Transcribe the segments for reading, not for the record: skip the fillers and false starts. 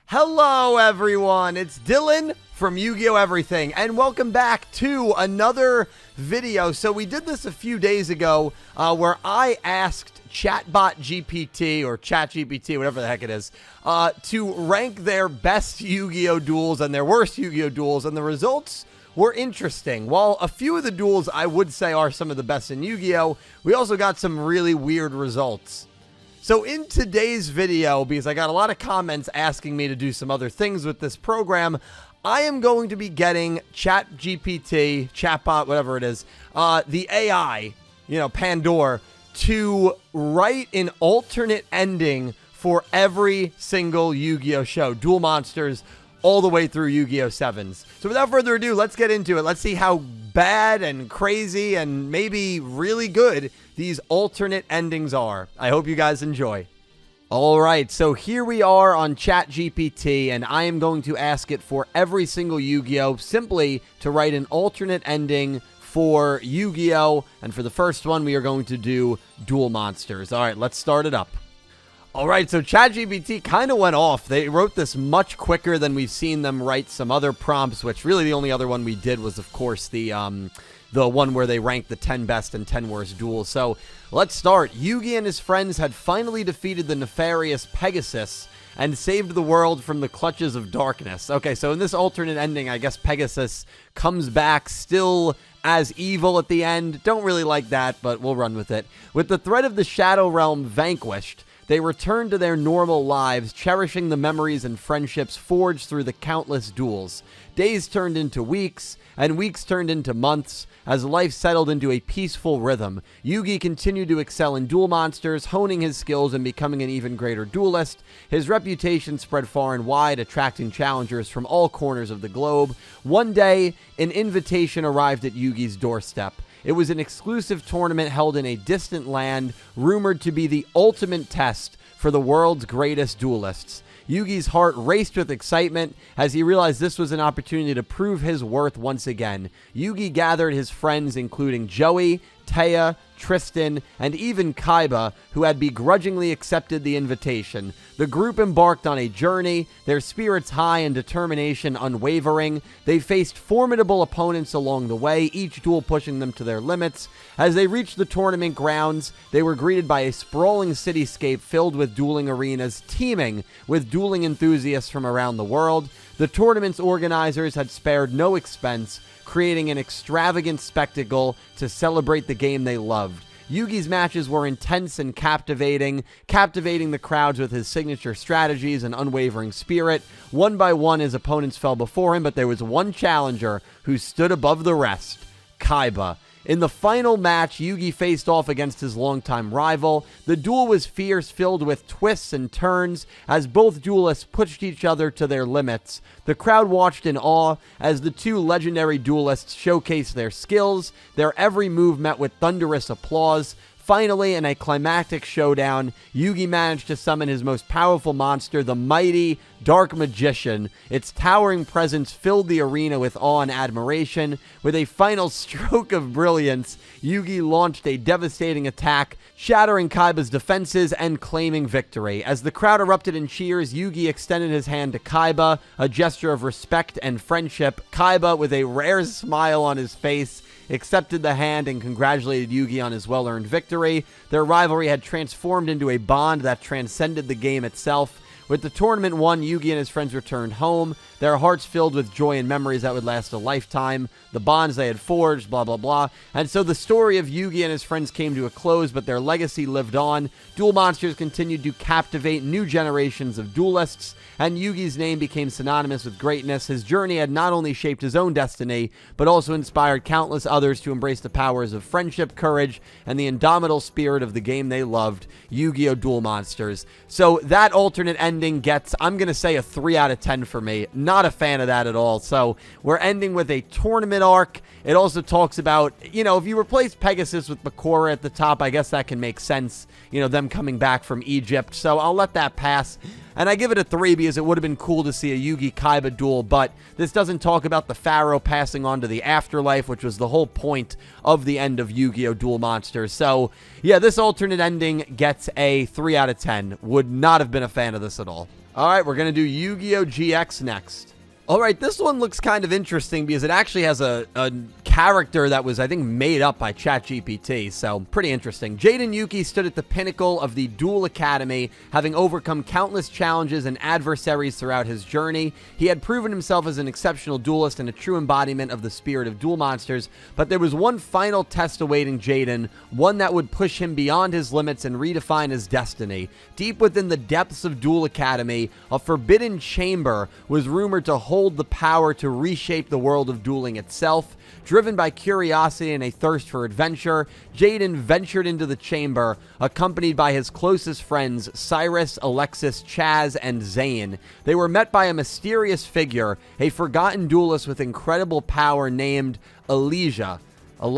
Hello everyone, it's Dylan from Yu-Gi-Oh! Everything, and welcome back to another video. So we did this a few days ago where I asked Chatbot GPT, or ChatGPT, whatever the heck it is, to rank their best Yu-Gi-Oh! Duels and their worst Yu-Gi-Oh! Duels, and the results were interesting. While a few of the duels I would say are some of the best in Yu-Gi-Oh!, we also got some really weird results. So in today's video, because I got a lot of comments asking me to do some other things with this program, I am going to be getting ChatGPT, Chatbot, whatever it is, the AI, Pandora, to write an alternate ending for every single Yu-Gi-Oh! Show, Duel Monsters, all the way through Yu-Gi-Oh! 7s. So without further ado, let's get into it. Let's see how bad and crazy and maybe really good these alternate endings are. I hope you guys enjoy. All right, so here we are on ChatGPT, and I am going to ask it for every single Yu-Gi-Oh! Simply to write an alternate ending for Yu-Gi-Oh! And for the first one, we are going to do Duel Monsters. All right, let's start it up. All right, so ChatGPT kind of went off. They wrote this much quicker than we've seen them write some other prompts, which really the only other one we did was, of course, the one where they ranked the 10 best and 10 worst duels. So let's start. Yugi and his friends had finally defeated the nefarious Pegasus and saved the world from the clutches of darkness. Okay, so in this alternate ending, I guess Pegasus comes back still as evil at the end. Don't really like that, but we'll run with it. With the threat of the Shadow Realm vanquished, they returned to their normal lives, cherishing the memories and friendships forged through the countless duels. Days turned into weeks, and weeks turned into months, as life settled into a peaceful rhythm. Yugi continued to excel in Duel Monsters, honing his skills and becoming an even greater duelist. His reputation spread far and wide, attracting challengers from all corners of the globe. One day, an invitation arrived at Yugi's doorstep. It was an exclusive tournament held in a distant land, rumored to be the ultimate test for the world's greatest duelists. Yugi's heart raced with excitement as he realized this was an opportunity to prove his worth once again. Yugi gathered his friends, including Joey, Taya, Tristan, and even Kaiba, who had begrudgingly accepted the invitation. The group embarked on a journey, their spirits high and determination unwavering. They faced formidable opponents along the way, each duel pushing them to their limits. As they reached the tournament grounds, they were greeted by a sprawling cityscape filled with dueling arenas, teeming with dueling enthusiasts from around the world. The tournament's organizers had spared no expense, creating an extravagant spectacle to celebrate the game they loved. Yugi's matches were intense and captivating the crowds with his signature strategies and unwavering spirit. One by one, his opponents fell before him, but there was one challenger who stood above the rest, Kaiba. In the final match, Yugi faced off against his longtime rival. The duel was fierce, filled with twists and turns, as both duelists pushed each other to their limits. The crowd watched in awe as the two legendary duelists showcased their skills. Their every move met with thunderous applause. Finally, in a climactic showdown, Yugi managed to summon his most powerful monster, the mighty Dark Magician. Its towering presence filled the arena with awe and admiration. With a final stroke of brilliance, Yugi launched a devastating attack, shattering Kaiba's defenses and claiming victory. As the crowd erupted in cheers, Yugi extended his hand to Kaiba, a gesture of respect and friendship. Kaiba, with a rare smile on his face, accepted the hand and congratulated Yugi on his well-earned victory. Their rivalry had transformed into a bond that transcended the game itself. With the tournament won, Yugi and his friends returned home, their hearts filled with joy and memories that would last a lifetime, the bonds they had forged, blah, blah, blah. And so the story of Yugi and his friends came to a close, but their legacy lived on. Duel Monsters continued to captivate new generations of duelists, and Yugi's name became synonymous with greatness. His journey had not only shaped his own destiny, but also inspired countless others to embrace the powers of friendship, courage, and the indomitable spirit of the game they loved, Yu-Gi-Oh! Duel Monsters. So that alternate ending gets, I'm going to say, a 3 out of 10 for me. Not a fan of that at all. So we're ending with a tournament arc. It also talks about, if you replace Pegasus with Bakura at the top, I guess that can make sense, them coming back from Egypt. So I'll let that pass. And I give it a 3 because it would have been cool to see a Yugi Kaiba duel, but this doesn't talk about the Pharaoh passing on to the afterlife, which was the whole point of the end of Yu-Gi-Oh! Duel Monsters. So, yeah, this alternate ending gets a 3 out of 10. Would not have been a fan of this at all. All right, we're going to do Yu-Gi-Oh! GX next. All right, this one looks kind of interesting because it actually has a character that was, I think, made up by ChatGPT, so pretty interesting. Jaden Yuki stood at the pinnacle of the Duel Academy, having overcome countless challenges and adversaries throughout his journey. He had proven himself as an exceptional duelist and a true embodiment of the spirit of Duel Monsters, but there was one final test awaiting Jaden, one that would push him beyond his limits and redefine his destiny. Deep within the depths of Duel Academy, a forbidden chamber was rumored to hold the power to reshape the world of dueling itself. Driven by curiosity and a thirst for adventure, Jaden ventured into the chamber, accompanied by his closest friends, Cyrus, Alexis, Chaz, and Zane. They were met by a mysterious figure, a forgotten duelist with incredible power named Elijah, I'm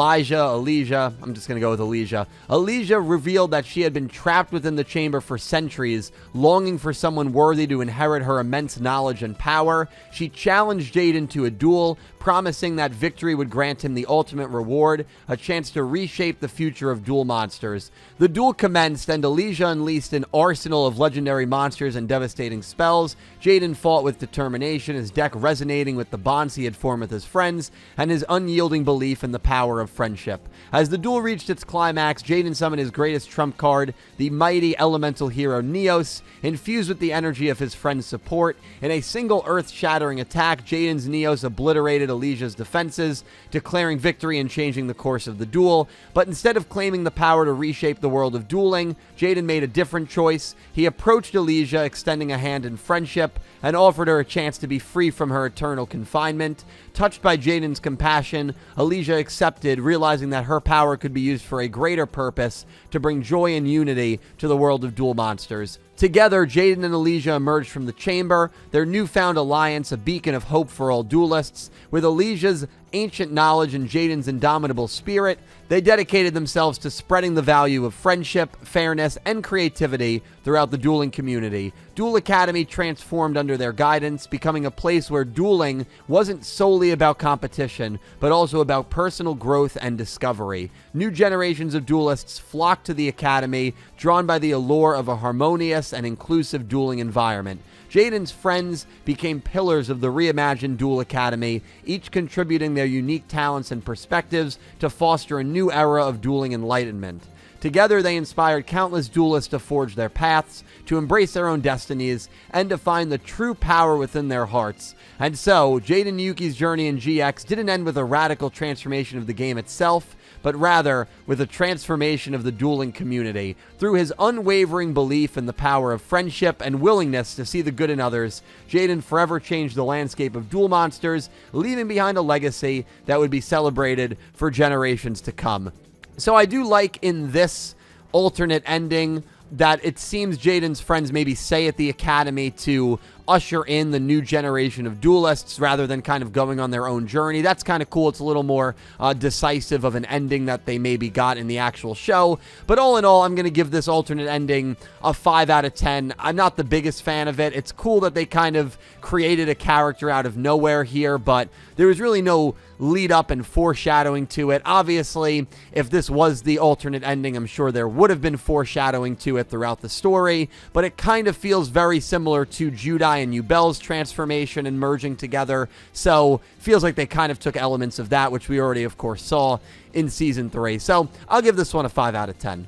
just going to go with Elijah. Elijah revealed that she had been trapped within the chamber for centuries, longing for someone worthy to inherit her immense knowledge and power. She challenged Jaden to a duel, promising that victory would grant him the ultimate reward, a chance to reshape the future of Duel Monsters. The duel commenced, and Elijah unleashed an arsenal of legendary monsters and devastating spells. Jaden fought with determination, his deck resonating with the bonds he had formed with his friends, and his unyielding belief in the power of friendship. As the duel reached its climax, Jaden summoned his greatest trump card, the mighty elemental hero Neos, infused with the energy of his friend's support. In a single earth-shattering attack, Jaden's Neos obliterated Elijah's defenses, declaring victory and changing the course of the duel. But instead of claiming the power to reshape the world of dueling, Jaden made a different choice. He approached Elijah, extending a hand in friendship, and offered her a chance to be free from her eternal confinement. Touched by Jaden's compassion, Elijah accepted, realizing that her power could be used for a greater purpose, to bring joy and unity to the world of Duel Monsters. Together, Jaden and Elijah emerged from the chamber, their newfound alliance a beacon of hope for all duelists. With Elijah's ancient knowledge and Jaden's indomitable spirit, they dedicated themselves to spreading the value of friendship, fairness, and creativity throughout the dueling community. Duel Academy transformed under their guidance, becoming a place where dueling wasn't solely about competition, but also about personal growth and discovery. New generations of duelists flocked to the Academy, drawn by the allure of a harmonious and inclusive dueling environment. Jaden's friends became pillars of the reimagined Duel Academy, each contributing their unique talents and perspectives to foster a new era of dueling enlightenment. Together, they inspired countless duelists to forge their paths, to embrace their own destinies, and to find the true power within their hearts. And so, Jaden Yuki's journey in GX didn't end with a radical transformation of the game itself, but rather with a transformation of the dueling community. Through his unwavering belief in the power of friendship and willingness to see the good in others, Jaden forever changed the landscape of Duel Monsters, leaving behind a legacy that would be celebrated for generations to come. So I do like in this alternate ending that it seems Jaden's friends maybe stay at the Academy to usher in the new generation of duelists rather than kind of going on their own journey. That's kind of cool. It's a little more decisive of an ending that they maybe got in the actual show. But all in all, I'm going to give this alternate ending a 5 out of 10. I'm not the biggest fan of it. It's cool that they kind of created a character out of nowhere here, but there was really no lead up and foreshadowing to it. Obviously, if this was the alternate ending, I'm sure there would have been foreshadowing to it throughout the story, but it kind of feels very similar to Judai and Yubel's transformation and merging together, so feels like they kind of took elements of that, which we already, of course, saw in Season 3. So I'll give this one a 5 out of 10.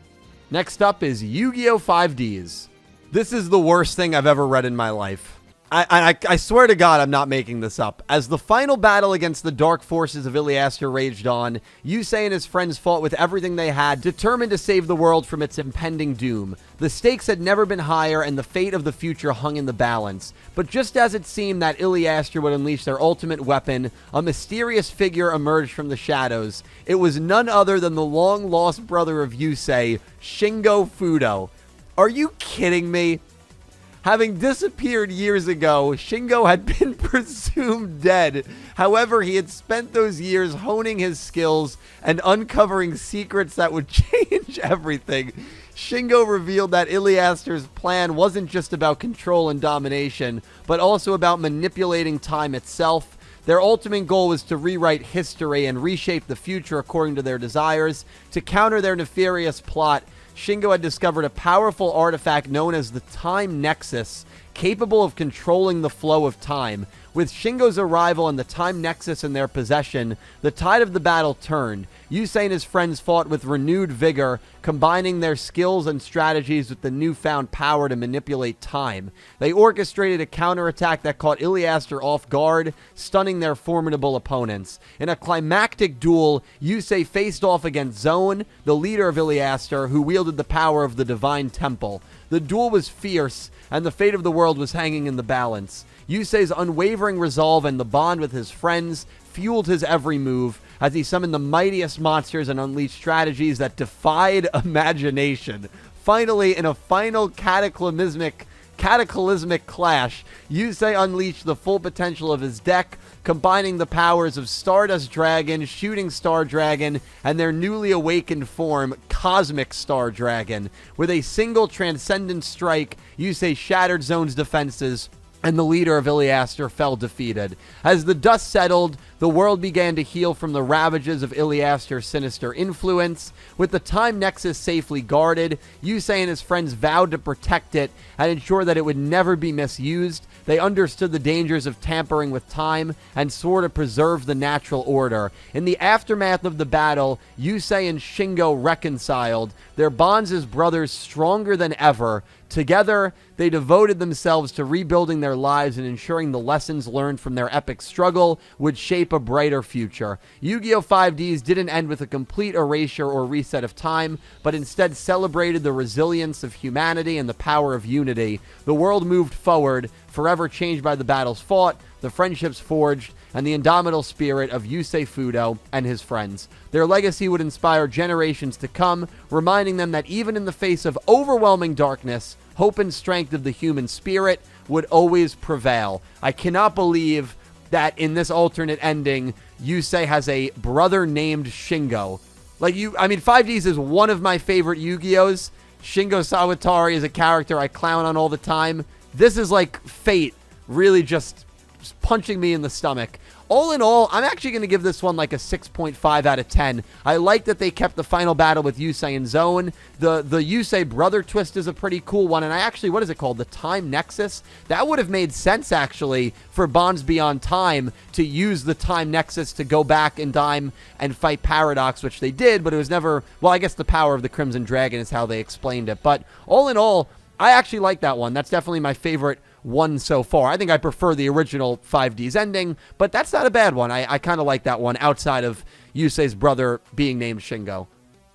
Next up is Yu-Gi-Oh! 5Ds. This is the worst thing I've ever read in my life. I swear to God, I'm not making this up. As the final battle against the dark forces of Iliaster raged on, Yusei and his friends fought with everything they had, determined to save the world from its impending doom. The stakes had never been higher, and the fate of the future hung in the balance. But just as it seemed that Iliaster would unleash their ultimate weapon, a mysterious figure emerged from the shadows. It was none other than the long-lost brother of Yusei, Shingo Fudo. Are you kidding me? Having disappeared years ago, Shingo had been presumed dead. However, he had spent those years honing his skills and uncovering secrets that would change everything. Shingo revealed that Iliaster's plan wasn't just about control and domination, but also about manipulating time itself. Their ultimate goal was to rewrite history and reshape the future according to their desires. To counter their nefarious plot, Shingo had discovered a powerful artifact known as the Time Nexus, capable of controlling the flow of time. With Shingo's arrival and the time nexus in their possession, the tide of the battle turned. Yusei and his friends fought with renewed vigor, combining their skills and strategies with the newfound power to manipulate time. They orchestrated a counterattack that caught Iliaster off guard, stunning their formidable opponents. In a climactic duel, Yusei faced off against Zone, the leader of Iliaster, who wielded the power of the Divine Temple. The duel was fierce, and the fate of the world was hanging in the balance. Yusei's unwavering resolve and the bond with his friends fueled his every move as he summoned the mightiest monsters and unleashed strategies that defied imagination. Finally, in a final cataclysmic clash, Yusei unleashed the full potential of his deck, combining the powers of Stardust Dragon, Shooting Star Dragon, and their newly awakened form, Cosmic Star Dragon. With a single transcendent strike, Yusei shattered Zone's defenses, and the leader of Iliaster fell defeated. As the dust settled, the world began to heal from the ravages of Iliaster's sinister influence. With the time nexus safely guarded, Yusei and his friends vowed to protect it and ensure that it would never be misused. They understood the dangers of tampering with time and swore to preserve the natural order. In the aftermath of the battle, Yusei and Shingo reconciled, their bonds as brothers stronger than ever. Together, they devoted themselves to rebuilding their lives and ensuring the lessons learned from their epic struggle would shape a brighter future. Yu-Gi-Oh! 5Ds didn't end with a complete erasure or reset of time, but instead celebrated the resilience of humanity and the power of unity. The world moved forward, forever changed by the battles fought, the friendships forged, and the indomitable spirit of Yusei Fudo and his friends. Their legacy would inspire generations to come, reminding them that even in the face of overwhelming darkness, hope and strength of the human spirit would always prevail. I cannot believe that in this alternate ending, Yusei has a brother named Shingo. 5Ds is one of my favorite Yu-Gi-Ohs. Shingo Sawatari is a character I clown on all the time. This is like fate really just punching me in the stomach. All in all, I'm actually going to give this one like a 6.5 out of 10. I like that they kept the final battle with Yusei and Zone. The Yusei brother twist is a pretty cool one. And I actually, what is it called? The Time Nexus? That would have made sense, actually, for Bonds Beyond Time to use the Time Nexus to go back in time and fight Paradox, which they did, but it was never... Well, I guess the power of the Crimson Dragon is how they explained it. But all in all, I actually like that one. That's definitely my favorite one so far. I think I prefer the original 5D's ending, but that's not a bad one. I kind of like that one outside of Yusei's brother being named Shingo. All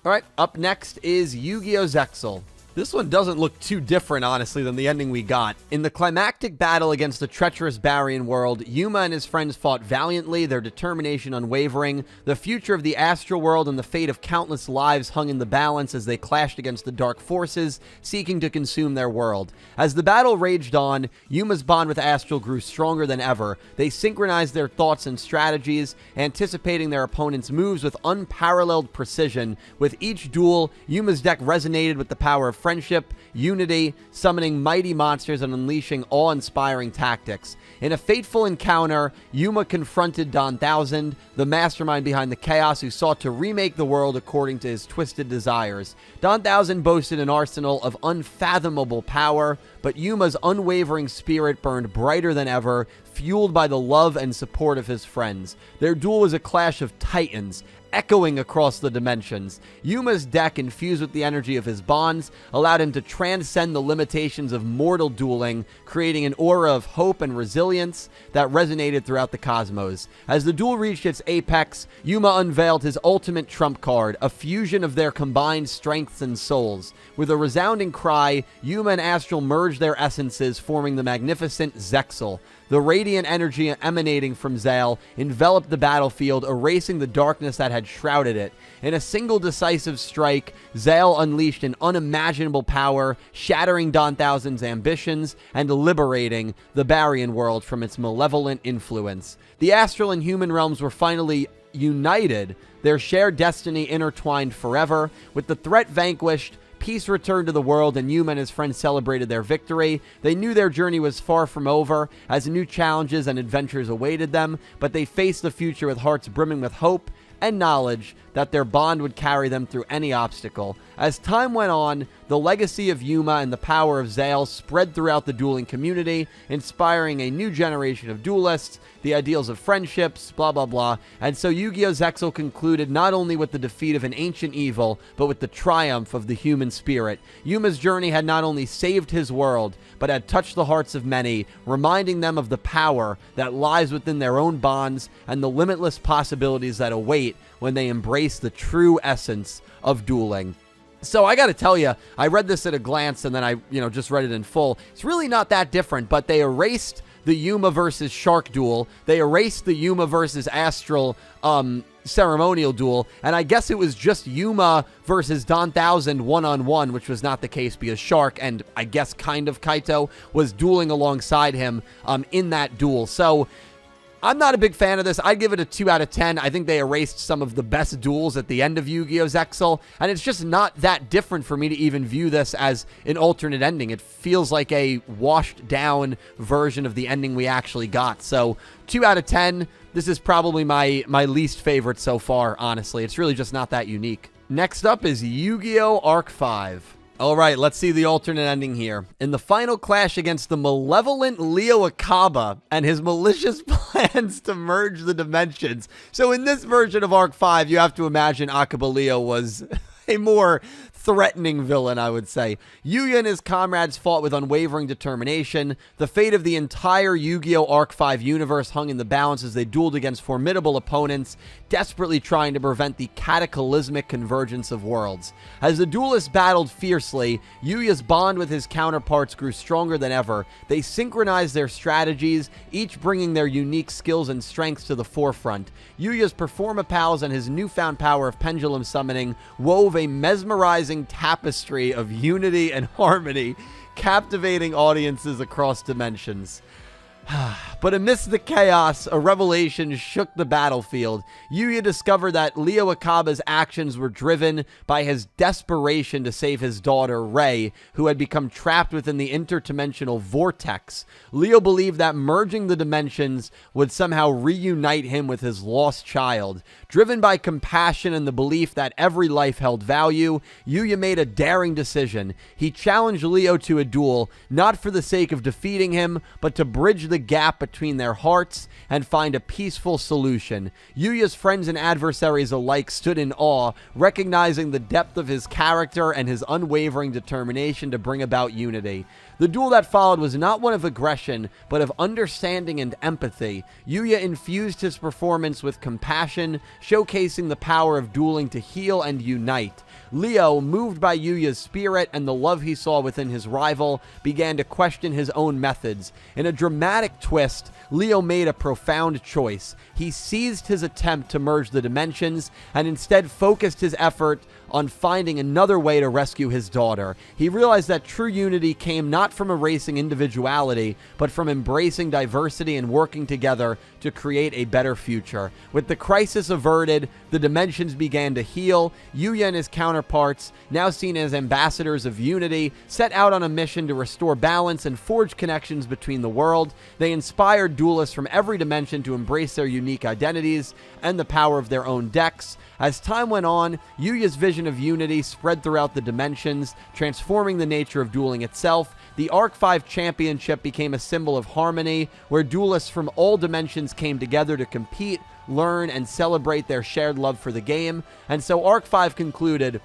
right, up next is Yu-Gi-Oh! Zexal. This one doesn't look too different, honestly, than the ending we got. In the climactic battle against the treacherous Barian world, Yuma and his friends fought valiantly, their determination unwavering. The future of the astral world and the fate of countless lives hung in the balance as they clashed against the dark forces, seeking to consume their world. As the battle raged on, Yuma's bond with Astral grew stronger than ever. They synchronized their thoughts and strategies, anticipating their opponent's moves with unparalleled precision. With each duel, Yuma's deck resonated with the power of friendship, unity, summoning mighty monsters and unleashing awe-inspiring tactics. In a fateful encounter, Yuma confronted Don Thousand, the mastermind behind the chaos who sought to remake the world according to his twisted desires. Don Thousand boasted an arsenal of unfathomable power, but Yuma's unwavering spirit burned brighter than ever, fueled by the love and support of his friends. Their duel was a clash of titans, echoing across the dimensions. Yuma's deck, infused with the energy of his bonds, allowed him to transcend the limitations of mortal dueling, creating an aura of hope and resilience that resonated throughout the cosmos. As the duel reached its apex, Yuma unveiled his ultimate trump card, a fusion of their combined strengths and souls. With a resounding cry, Yuma and Astral merged their essences, forming the magnificent Zexal. The radiant energy emanating from Zale enveloped the battlefield, erasing the darkness that had shrouded it. In a single decisive strike, Zale unleashed an unimaginable power, shattering Don Thousand's ambitions and liberating the Barian world from its malevolent influence. The astral and human realms were finally united, their shared destiny intertwined forever. With the threat vanquished, peace returned to the world, and Yuma and his friends celebrated their victory. They knew their journey was far from over, as new challenges and adventures awaited them, but they faced the future with hearts brimming with hope and knowledge that their bond would carry them through any obstacle. As time went on, the legacy of Yuma and the power of Zexal spread throughout the dueling community, inspiring a new generation of duelists, the ideals of friendships, blah, blah, blah. And so Yu-Gi-Oh! Zexal concluded not only with the defeat of an ancient evil, but with the triumph of the human spirit. Yuma's journey had not only saved his world, but had touched the hearts of many, reminding them of the power that lies within their own bonds and the limitless possibilities that await when they embrace the true essence of dueling. So I got to tell you, I read this at a glance and then I, just read it in full. It's really not that different, but they erased the Yuma versus Shark duel. They erased the Yuma versus Astral ceremonial duel, and I guess it was just Yuma versus Don Thousand one-on-one, which was not the case because Shark and I guess kind of Kaito was dueling alongside him in that duel. So I'm not a big fan of this. I'd give it a 2 out of 10. I think they erased some of the best duels at the end of Yu-Gi-Oh! Zexal, and it's just not that different for me to even view this as an alternate ending. It feels like a washed-down version of the ending we actually got. So 2 out of 10. This is probably my least favorite so far, honestly. It's really just not that unique. Next up is Yu-Gi-Oh! Arc 5. All right, let's see the alternate ending here. In the final clash against the malevolent Leo Akaba and his malicious plans to merge the dimensions. So in this version of Arc 5, you have to imagine Akaba Leo was a more threatening villain, I would say. Yuya and his comrades fought with unwavering determination. The fate of the entire Yu-Gi-Oh! Arc 5 universe hung in the balance as they dueled against formidable opponents, desperately trying to prevent the cataclysmic convergence of worlds. As the duelists battled fiercely, Yuya's bond with his counterparts grew stronger than ever. They synchronized their strategies, each bringing their unique skills and strengths to the forefront. Yuya's Performapals and his newfound power of pendulum summoning wove a mesmerizing tapestry of unity and harmony, captivating audiences across dimensions. But amidst the chaos, a revelation shook the battlefield. Yuya discovered that Leo Akaba's actions were driven by his desperation to save his daughter, Rei, who had become trapped within the interdimensional vortex. Leo believed that merging the dimensions would somehow reunite him with his lost child. Driven by compassion and the belief that every life held value, Yuya made a daring decision. He challenged Leo to a duel, not for the sake of defeating him, but to bridge the gap between their hearts and find a peaceful solution. Yuya's friends and adversaries alike stood in awe, recognizing the depth of his character and his unwavering determination to bring about unity. The duel that followed was not one of aggression, but of understanding and empathy. Yuya infused his performance with compassion, showcasing the power of dueling to heal and unite. Leo, moved by Yuya's spirit and the love he saw within his rival, began to question his own methods. In a dramatic twist, Leo made a profound choice. He seized his attempt to merge the dimensions and instead focused his effort on finding another way to rescue his daughter. He realized that true unity came not from erasing individuality, but from embracing diversity and working together to create a better future. With the crisis averted, the dimensions began to heal. Yuya and his counterparts, now seen as ambassadors of unity, set out on a mission to restore balance and forge connections between the world. They inspired duelists from every dimension to embrace their unique identities and the power of their own decks. As time went on, Yuya's vision of unity spread throughout the dimensions, transforming the nature of dueling itself. The Arc 5 Championship became a symbol of harmony, where duelists from all dimensions came together to compete, learn, and celebrate their shared love for the game. And so Arc 5 concluded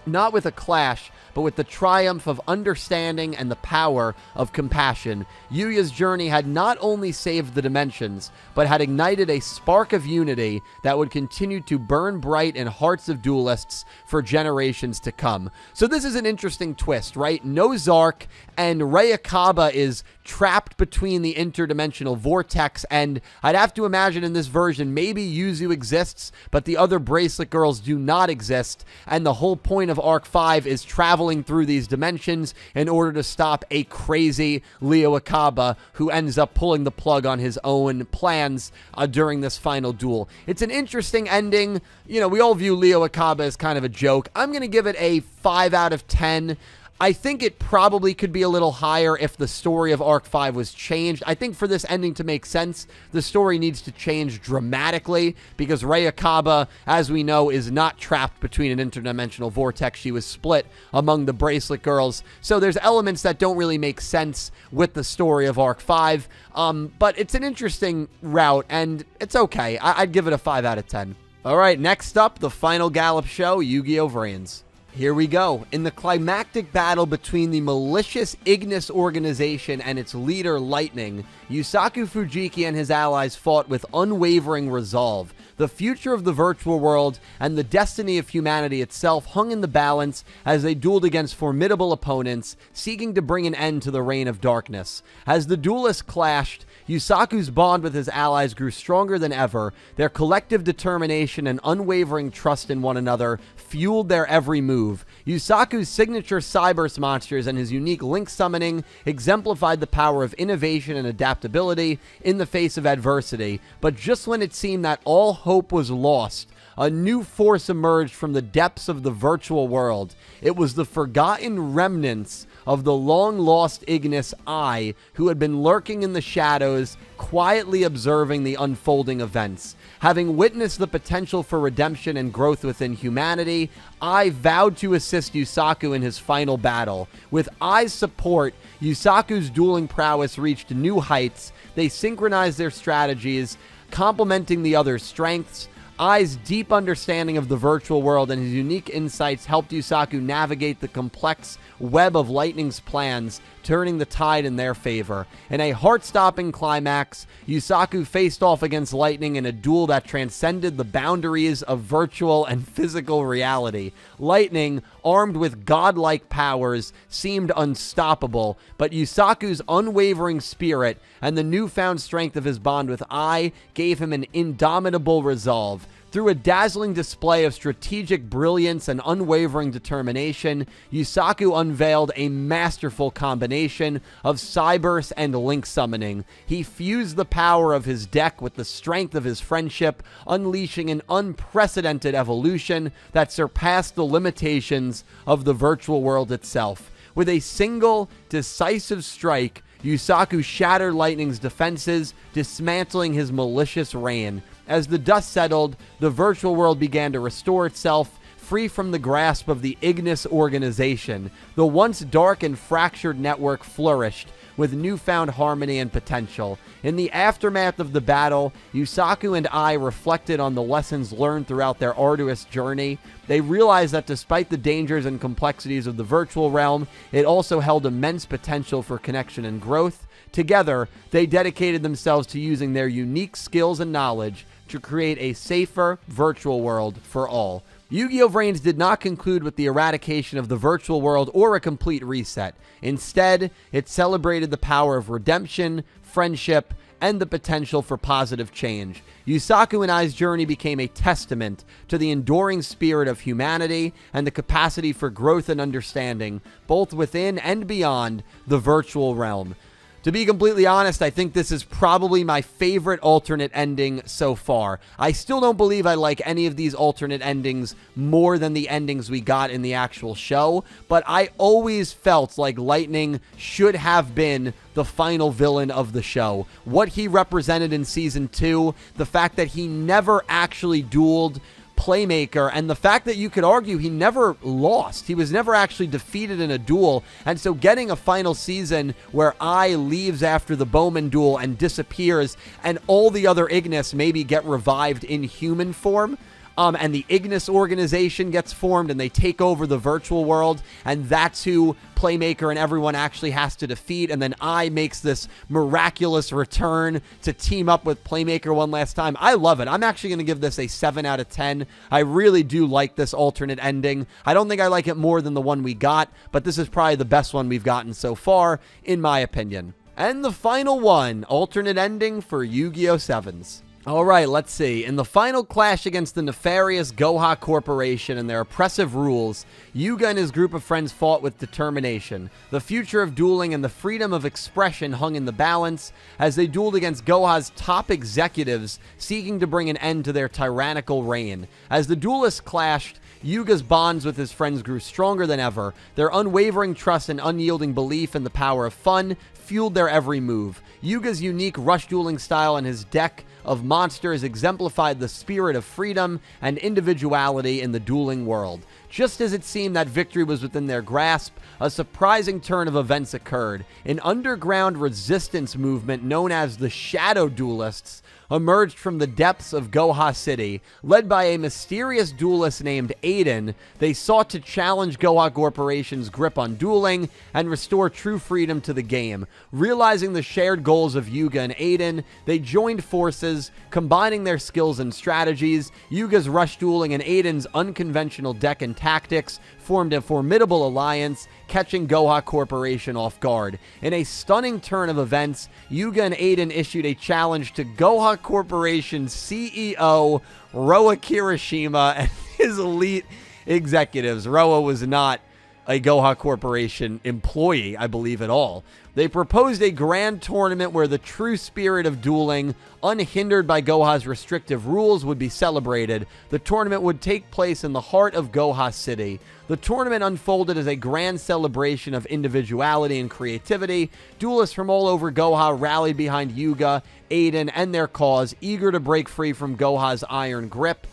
not with a clash, but with the triumph of understanding and the power of compassion. Yuya's journey had not only saved the dimensions, but had ignited a spark of unity that would continue to burn bright in hearts of duelists for generations to come. So this is an interesting twist, right? No Zark, and Rei Akaba is trapped between the interdimensional vortex, and I'd have to imagine in this version, maybe Yuzu exists, but the other bracelet girls do not exist, and the whole point of Arc 5 is traveling through these dimensions in order to stop a crazy Leo Akaba who ends up pulling the plug on his own plans during this final duel. It's an interesting ending. You know, we all view Leo Akaba as kind of a joke. I'm going to give it a 5 out of 10. I think it probably could be a little higher if the story of Arc 5 was changed. I think for this ending to make sense, the story needs to change dramatically because Rei Akaba, as we know, is not trapped between an interdimensional vortex. She was split among the Bracelet Girls. So there's elements that don't really make sense with the story of Arc 5. But it's an interesting route, and it's okay. I'd give it a 5 out of 10. All right, next up, the final Gallop show, Yu-Gi-Oh! VRAINS. Here we go. In the climactic battle between the malicious Ignis organization and its leader, Lightning, Yusaku Fujiki and his allies fought with unwavering resolve. The future of the virtual world and the destiny of humanity itself hung in the balance as they dueled against formidable opponents, seeking to bring an end to the reign of darkness. As the duelists clashed, Yusaku's bond with his allies grew stronger than ever. Their collective determination and unwavering trust in one another fueled their every move. Yusaku's signature Cyburst monsters and his unique Link summoning exemplified the power of innovation and adaptability in the face of adversity. But just when it seemed that all hope was lost, a new force emerged from the depths of the virtual world. It was the forgotten remnants of the long-lost Ignis I, who had been lurking in the shadows, quietly observing the unfolding events. Having witnessed the potential for redemption and growth within humanity, I vowed to assist Yusaku in his final battle. With I's support, Yusaku's dueling prowess reached new heights. They synchronized their strategies, complementing the other's strengths. I's deep understanding of the virtual world and his unique insights helped Yusaku navigate the complex web of Lightning's plans, turning the tide in their favor. In a heart-stopping climax, Yusaku faced off against Lightning in a duel that transcended the boundaries of virtual and physical reality. Lightning, armed with godlike powers, seemed unstoppable, but Yusaku's unwavering spirit and the newfound strength of his bond with I gave him an indomitable resolve. Through a dazzling display of strategic brilliance and unwavering determination, Yusaku unveiled a masterful combination of Cyburst and Link summoning. He fused the power of his deck with the strength of his friendship, unleashing an unprecedented evolution that surpassed the limitations of the virtual world itself. With a single, decisive strike, Yusaku shattered Lightning's defenses, dismantling his malicious reign. As the dust settled, the virtual world began to restore itself, free from the grasp of the Ignis organization. The once dark and fractured network flourished with newfound harmony and potential. In the aftermath of the battle, Yusaku and I reflected on the lessons learned throughout their arduous journey. They realized that despite the dangers and complexities of the virtual realm, it also held immense potential for connection and growth. Together, they dedicated themselves to using their unique skills and knowledge to create a safer virtual world for all. Yu-Gi-Oh! VRAINS did not conclude with the eradication of the virtual world or a complete reset. Instead, it celebrated the power of redemption, friendship, and the potential for positive change. Yusaku and I's journey became a testament to the enduring spirit of humanity and the capacity for growth and understanding, both within and beyond the virtual realm. To be completely honest, I think this is probably my favorite alternate ending so far. I still don't believe I like any of these alternate endings more than the endings we got in the actual show, but I always felt like Lightning should have been the final villain of the show. What he represented in Season 2, the fact that he never actually dueled Playmaker, and the fact that you could argue he never lost. He was never actually defeated in a duel, and so getting a final season where I leaves after the Bowman duel and disappears, and all the other Ignis maybe get revived in human form, and the Ignis organization gets formed and they take over the virtual world, and that's who Playmaker and everyone actually has to defeat, and then I makes this miraculous return to team up with Playmaker one last time. I love it. I'm actually going to give this a 7 out of 10. I really do like this alternate ending. I don't think I like it more than the one we got, but this is probably the best one we've gotten so far, in my opinion. And the final one, alternate ending for Yu-Gi-Oh! 7s. All right, let's see. In the final clash against the nefarious Goha Corporation and their oppressive rules, Yuga and his group of friends fought with determination. The future of dueling and the freedom of expression hung in the balance as they dueled against Goha's top executives, seeking to bring an end to their tyrannical reign. As the duelists clashed, Yugioh's bonds with his friends grew stronger than ever. Their unwavering trust and unyielding belief in the power of fun fueled their every move. Yugioh's unique rush dueling style and his deck of monsters exemplified the spirit of freedom and individuality in the dueling world. Just as it seemed that victory was within their grasp, a surprising turn of events occurred. An underground resistance movement known as the Shadow Duelists emerged from the depths of Goha City. Led by a mysterious duelist named Aiden, they sought to challenge Goha Corporation's grip on dueling and restore true freedom to the game. Realizing the shared goals of Yugioh and Aiden, they joined forces, combining their skills and strategies. Yugioh's rush dueling and Aiden's unconventional deck and tactics formed a formidable alliance, catching Goha Corporation off guard. In a stunning turn of events, Yugioh and Aiden issued a challenge to Goha Corporation CEO Roa Kirishima and his elite executives. Roa was not a Goha Corporation employee, I believe, at all. They proposed a grand tournament where the true spirit of dueling, unhindered by Goha's restrictive rules, would be celebrated. The tournament would take place in the heart of Goha City. The tournament unfolded as a grand celebration of individuality and creativity. Duelists from all over Goha rallied behind Yugioh, Aiden, and their cause, eager to break free from Goha's iron grip.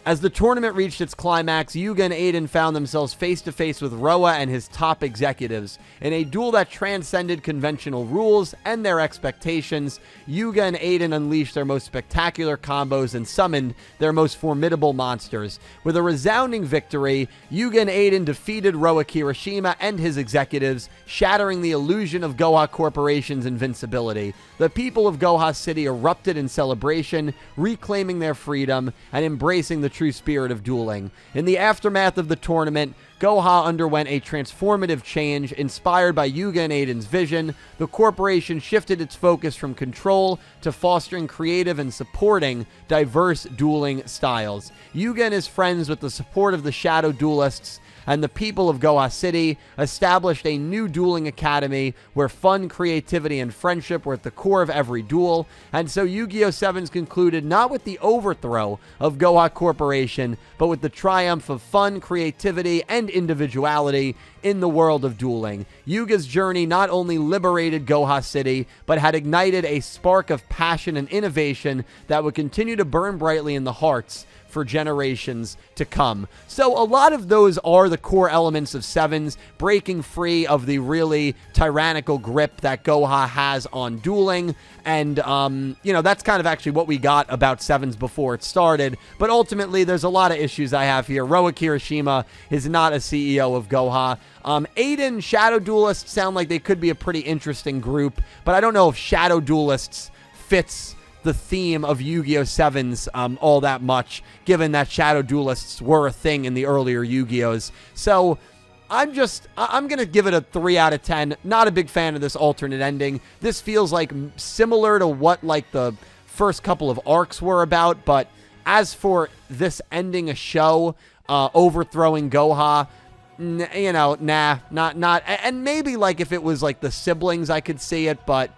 As the tournament reached its climax, Yugioh and Aiden found themselves face-to-face with Roa and his top executives. In a duel that transcended conventional rules and their expectations, Yugioh and Aiden unleashed their most spectacular combos and summoned their most formidable monsters. With a resounding victory, Yugioh and Aiden defeated Roa Kirishima and his executives, shattering the illusion of Goha Corporation's invincibility. The people of Goha City erupted in celebration, reclaiming their freedom and embracing the true spirit of dueling. In the aftermath of the tournament, Goha underwent a transformative change. Inspired by Yugioh and Aiden's vision, the corporation shifted its focus from control to fostering creative and supporting diverse dueling styles. Yugioh and his friends, with the support of the Shadow Duelists and the people of Goha City, established a new dueling academy where fun, creativity, and friendship were at the core of every duel. And so Yu-Gi-Oh! 7's concluded not with the overthrow of Goha Corporation, but with the triumph of fun, creativity, and individuality in the world of dueling. Yugioh's journey not only liberated Goha City, but had ignited a spark of passion and innovation that would continue to burn brightly in the hearts for generations to come. So a lot of those are the core elements of Sevens, breaking free of the really tyrannical grip that Goha has on dueling. And, you know, that's kind of actually what we got about Sevens before it started. But ultimately, there's a lot of issues I have here. Roa Kirishima is not a CEO of Goha. Aiden, Shadow Duelists sound like they could be a pretty interesting group, but I don't know if Shadow Duelists fits the theme of Yu-Gi-Oh! 7's all that much, given that Shadow Duelists were a thing in the earlier Yu-Gi-Ohs. So I'm going to give it a 3 out of 10. Not a big fan of this alternate ending. This feels like similar to what like the first couple of arcs were about, but as for this ending a show, overthrowing Goha, you know, nah, not, and maybe like if it was like the siblings, I could see it, but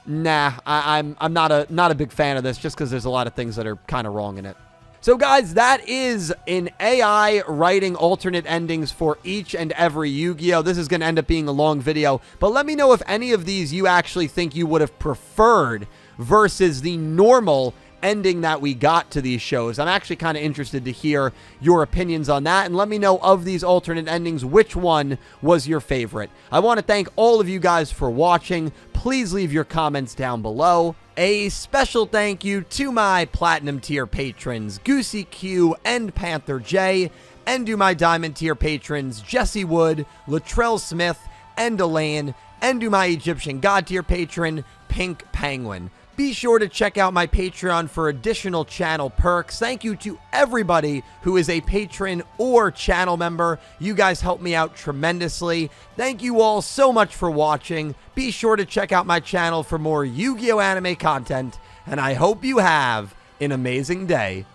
nah, I'm not a big fan of this just because there's a lot of things that are kind of wrong in it. So guys, that is an AI writing alternate endings for each and every Yu-Gi-Oh! This is going to end up being a long video, but let me know if any of these you actually think you would have preferred versus the normal ending that we got to these shows. I'm actually kind of interested to hear your opinions on that, and let me know of these alternate endings, which one was your favorite. I want to thank all of you guys for watching. Please leave your comments down below. A special thank you to my Platinum tier patrons, Goosey Q and Panther J, and to my Diamond tier patrons, Jesse Wood, Latrell Smith, and Elaine, and to my Egyptian God tier patron, Pink Penguin. Be sure to check out my Patreon for additional channel perks. Thank you to everybody who is a patron or channel member. You guys help me out tremendously. Thank you all so much for watching. Be sure to check out my channel for more Yu-Gi-Oh! Anime content, and I hope you have an amazing day.